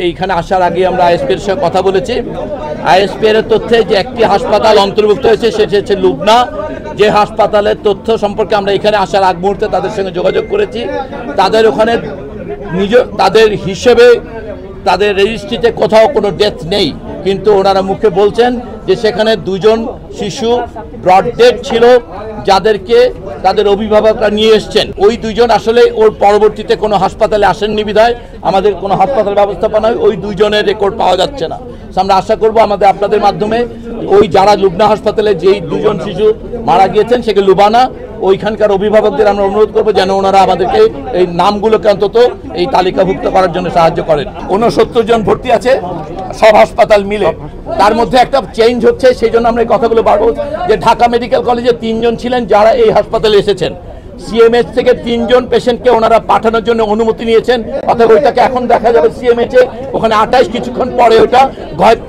এইখানে আসার আগে আমরা আইএসপির সাথে কথা বলেছি। আইএসপির তথ্যে যে একটি হাসপাতাল অন্তর্ভুক্ত হয়েছে সেটি হচ্ছে লুবনা, যে হাসপাতালের তথ্য সম্পর্কে আমরা এখানে আসার আগ মুহূর্তে তাদের সঙ্গে যোগাযোগ করেছি। তাদের ওখানে তাদের হিসেবে তাদের রেজিস্ট্রিতে কোথাও কোনো ডেথ নেই, কিন্তু ওনারা মুখে বলছেন যে সেখানে 2 জন শিশু ব্রড ডেড ছিল, যাদেরকে তাদের অভিভাবকরা নিয়ে এসছেন। ওই 2 জন আসলে ওর পরবর্তীতে কোনো হাসপাতালে আসেননি বিধায় আমাদের কোনো হাসপাতাল ব্যবস্থাপনায় ওই 2 জনের রেকর্ড পাওয়া যাচ্ছে না। আমরা আশা করব আপনাদের মাধ্যমে ওই যারা লুবনা হাসপাতালে যেই 2 জন শিশু মারা গিয়েছেন সেগুলো লুবানা, ওইখানকার অভিভাবকদের আমরা অনুরোধ করবো যেন ওনারা আমাদেরকে এই নামগুলোকে অন্তত এই তালিকাভুক্ত করার জন্য সাহায্য করেন। 69 জন ভর্তি আছে সব হাসপাতাল মিলে, তার মধ্যে একটা চেঞ্জ হচ্ছে, সেই জন্য আমরা এই কথাগুলো বারবো যে ঢাকা মেডিকেল কলেজে 3 জন ছিলেন যারা এই হাসপাতালে এসেছেন। সিএমএইচ থেকে 3 জন পেশেন্টকে ওনারা পাঠানোর জন্য অনুমতি নিয়েছেন, অর্থাৎ ওইটাকে এখন দেখা যাবে সিএমএইচে, ওখানে 28 কিছুক্ষণ পরে ওটা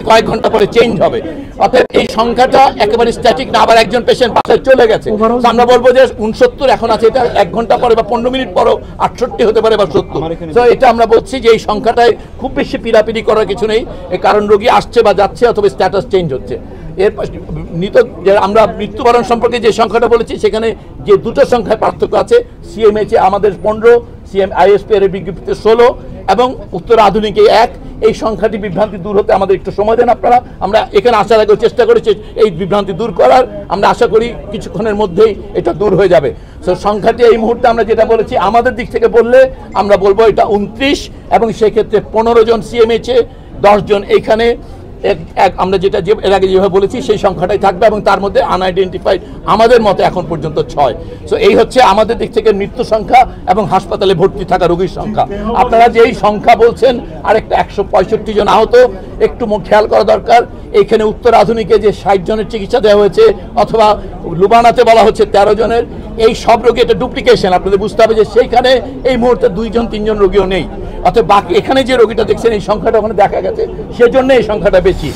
কয়েক ঘন্টা পরে চেঞ্জ হবে। অর্থাৎ এই সংখ্যাটা একেবারে স্ট্যাটিক না, আবার একজন পেশেন্ট বাসায় চলে গেছে। আমরা বলবো যে 69 এখন আছে, এটা 1 ঘন্টা পরে বা 15 মিনিট পরও 68 হতে পারে বা 70। তো এটা আমরা বলছি যে এই সংখ্যাটায় খুব বেশি পিড়াপিড়ি করার কিছু নেই, কারণ রোগী আসছে বা যাচ্ছে অথবা স্ট্যাটাস চেঞ্জ হচ্ছে। এর আমরা মৃত্যুবরণ সম্পর্কে যে সংখ্যাটা বলেছি সেখানে যে 2টো সংখ্যায় পার্থক্য আছে, সিএমএইচে আমাদের 15, আইএসপি এর বিজ্ঞপ্তিতে 16 এবং উত্তর আধুনিকে 1। এই সংখ্যাটি বিভ্রান্তি দূর হতে আমাদের একটু সময় দেন আপনারা। আমরা এখানে আসার আগে চেষ্টা করেছি এই বিভ্রান্তি দূর করার, আমরা আশা করি কিছুক্ষণের মধ্যেই এটা দূর হয়ে যাবে। তো সংখ্যাটি এই মুহূর্তে আমরা যেটা বলেছি আমাদের দিক থেকে বললে আমরা বলবো এটা 29, এবং সেক্ষেত্রে 15 জন সিএমএইচে, 10 জন এইখানে, আমরা যেটা এর আগে যেভাবে বলেছি সেই সংখ্যাটাই থাকবে, এবং তার মধ্যে আনআইডেন্টিফাইড আমাদের মতে এখন পর্যন্ত 6। সো এই হচ্ছে আমাদের দিক থেকে মৃত্যু সংখ্যা এবং হাসপাতালে ভর্তি থাকা রোগীর সংখ্যা। আপনারা যেই সংখ্যা বলছেন আরেকটা 165 জন আহত, একটু খেয়াল করা দরকার। এইখানে উত্তর আধুনিকে যে 60 জনের চিকিৎসা দেওয়া হয়েছে, অথবা লুবানাতে বলা হচ্ছে 13 জনের, এই সব রোগী এটা ডুপ্লিকেশন। আপনাদের বুঝতে হবে যে সেইখানে এই মুহূর্তে 2 জন 3 জন রোগীও নেই, অর্থাৎ বাকি এখানে যে রোগীটা দেখছেন এই সংখ্যাটা ওখানে দেখা গেছে, সেজন্য এই সংখ্যাটা বেশি।